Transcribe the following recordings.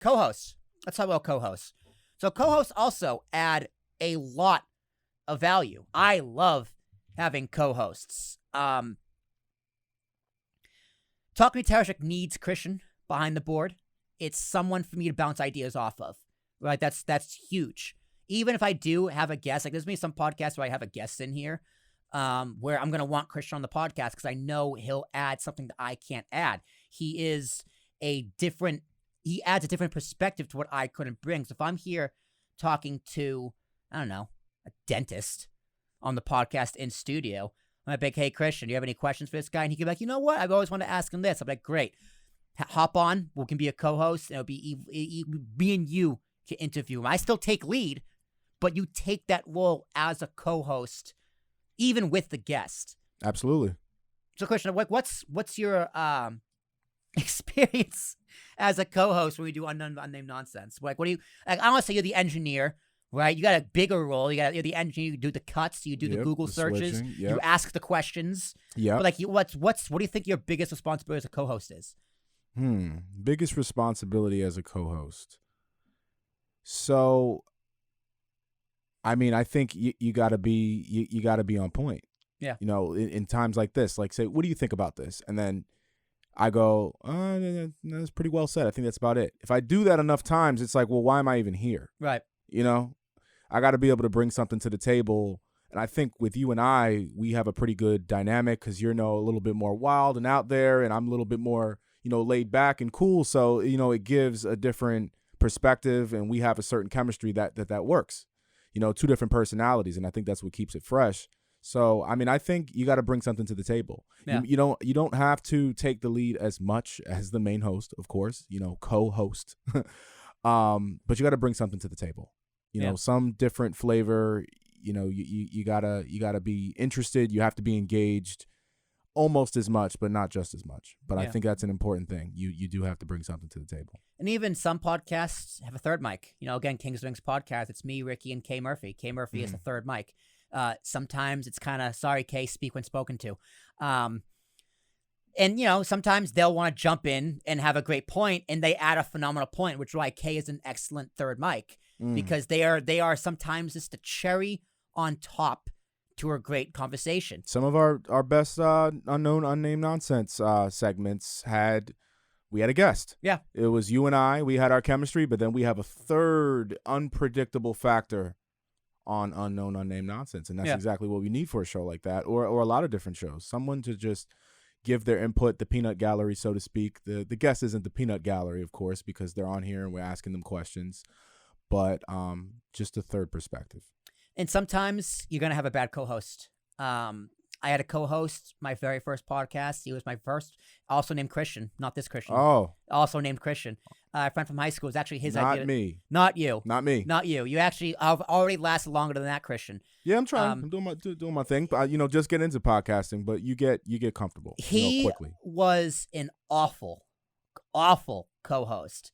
co-hosts. Let's talk about co-hosts. So co-hosts also add a lot of value. I love having co-hosts. Talking to Tarashuk needs Christian behind the board. It's someone for me to bounce ideas off of. Right? That's huge. Even if I do have a guest, like there's been some podcasts where I have a guest in here, where I'm going to want Christian on the podcast because I know he'll add something that I can't add. He adds a different perspective to what I couldn't bring. So if I'm here talking to, I don't know, a dentist on the podcast in studio, I'm like, hey, Christian, do you have any questions for this guy? And he can be like, you know what? I've always wanted to ask him this. I'm like, great. Hop on. We can be a co-host. And it'll be me and you can interview him. I still take lead, but you take that role as a co-host, even with the guest. Absolutely. So, Christian, what's your experience as a co-host when we do unnamed nonsense? Like, what do you? Like, I want to say you're the engineer, right? You got a bigger role. You're the engineer. You do the cuts. You do the Google searches. Yep. You ask the questions. Yeah. But like, what do you think your biggest responsibility as a co-host is? Biggest responsibility as a co-host. So, I mean, I think you gotta be on point. Yeah. You know, in times like this, like say, what do you think about this? And then I go, that's pretty well said. I think that's about it. If I do that enough times, it's like, well, why am I even here? Right. You know, I got to be able to bring something to the table. And I think with you and I, we have a pretty good dynamic because you're, a little bit more wild and out there, and I'm a little bit more, laid back and cool. So, it gives a different perspective, and we have a certain chemistry that works. Two different personalities, and I think that's what keeps it fresh. So, I mean, I think you got to bring something to the table. Yeah. You don't have to take the lead as much as the main host, of course, co-host. But you got to bring something to the table. Some different flavor. You gotta be interested. You have to be engaged almost as much, but not just as much. But I think that's an important thing. You do have to bring something to the table. And even some podcasts have a third mic. Again, King's Wings podcast, it's me, Ricky, and Kay Murphy. Kay Murphy is the third mic. Sometimes it's kind of, sorry, Kay, speak when spoken to. And, sometimes they'll want to jump in and have a great point, and they add a phenomenal point, which is why Kay is an excellent third mic, because they are sometimes just the cherry on top to a great conversation. Some of our best unnamed nonsense segments we had a guest. Yeah. It was you and I. We had our chemistry, but then we have a third unpredictable factor on unnamed nonsense, and that's exactly what we need for a show like that, or a lot of different shows. Someone to just give their input, the peanut gallery, so to speak. The guest isn't the peanut gallery, of course, because they're on here and we're asking them questions, but just a third perspective. And sometimes you're going to have a bad co-host. I had a co-host, my very first podcast. He was my first, also named Christian, not this Christian. Oh. Also named Christian. A friend from high school. It was actually his idea. Not me. Not you. Not me. Not you. You actually have already lasted longer than that, Christian. Yeah, I'm trying. I'm doing my thing. But, just get into podcasting, but you get comfortable quickly. Was an awful co-host.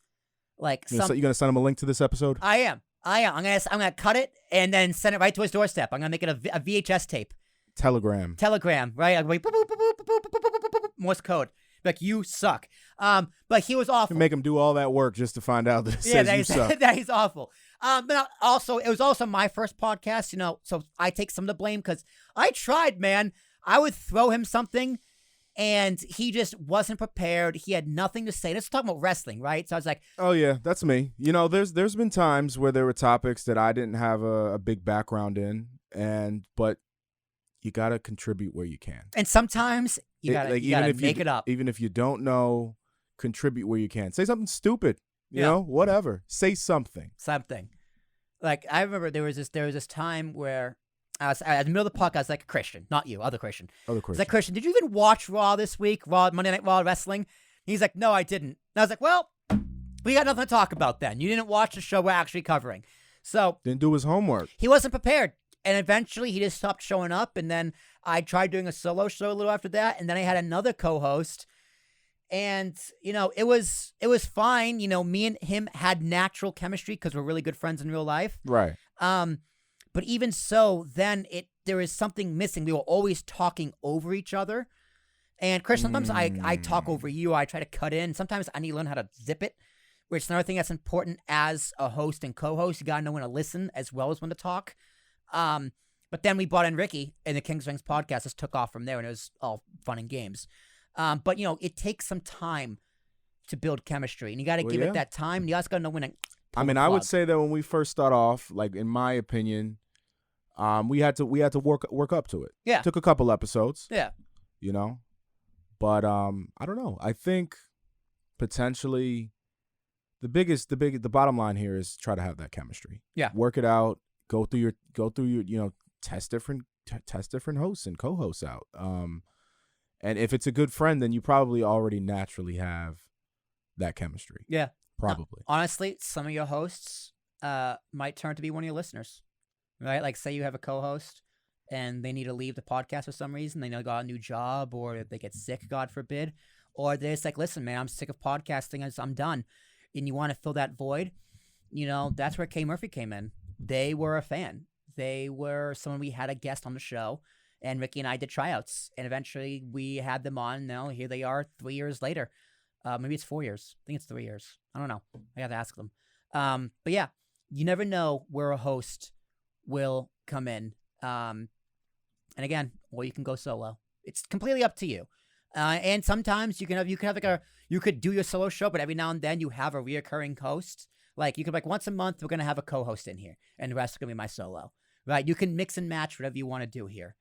Like you're going to send him a link to this episode? I am. I'm gonna cut it and then send it right to his doorstep. I'm gonna make it a VHS tape. Telegram, right? Like Morse code. Like, you suck. But he was awful. You make him do all that work just to find out that it says you suck. That he's awful. But also, it was also my first podcast, so I take some of the blame because I tried, man. I would throw him something, and he just wasn't prepared. He had nothing to say. Let's talk about wrestling, right? So I was like, oh, yeah, that's me. There's been times where there were topics that I didn't have a big background in, but you got to contribute where you can. And sometimes you got to make it up. Even if you don't know, contribute where you can. Say something stupid, you know, whatever. Say something. Like, I remember there was this time where I was at the middle of the podcast, like, Christian, not you, other Christian. It's like, Christian, did you even watch Raw this week? Monday Night Raw wrestling? He's like, no, I didn't. And I was like, well, we got nothing to talk about then. You didn't watch the show we're actually covering. So didn't do his homework. He wasn't prepared. And eventually he just stopped showing up. And then I tried doing a solo show a little after that. And then I had another co-host. And, it was fine. Me and him had natural chemistry because we're really good friends in real life. Right. But even so, then there is something missing. We were always talking over each other. And Chris, sometimes I talk over you. I try to cut in. Sometimes I need to learn how to zip it. which is another thing that's important as a host and co-host. You got to know when to listen as well as when to talk. But then we brought in Ricky, and the King's Rings podcast just took off from there, and it was all fun and games. But, it takes some time to build chemistry, and you got to give it that time. And you also got to know when to pull the I would plug. say that when we first start off, like in my opinion, we had to work up to it. Yeah. Took a couple episodes. Yeah. But I don't know. I think potentially the bottom line here is try to have that chemistry. Yeah. Work it out. Go through your test different hosts and co-hosts out. And if it's a good friend, then you probably already naturally have that chemistry. Yeah. Probably. Honestly, some of your hosts might turn to be one of your listeners, right? Like, say you have a co-host and they need to leave the podcast for some reason. They got a new job, or they get sick, God forbid. Or they're just like, listen, man, I'm sick of podcasting. I'm done. And you want to fill that void. That's where Kay Murphy came in. They were a fan. They were someone we had a guest on the show. And Ricky and I did tryouts. And eventually we had them on. Now here they are 3 years later. Maybe it's 4 years. I think it's 3 years. I don't know. I got to ask them. But yeah, you never know where a host will come in. And again, or you can go solo. It's completely up to you. And sometimes you could do your solo show, but every now and then you have a reoccurring host. Like, you could, once a month, we're going to have a co-host in here, and the rest are going to be my solo. Right? You can mix and match whatever you want to do here.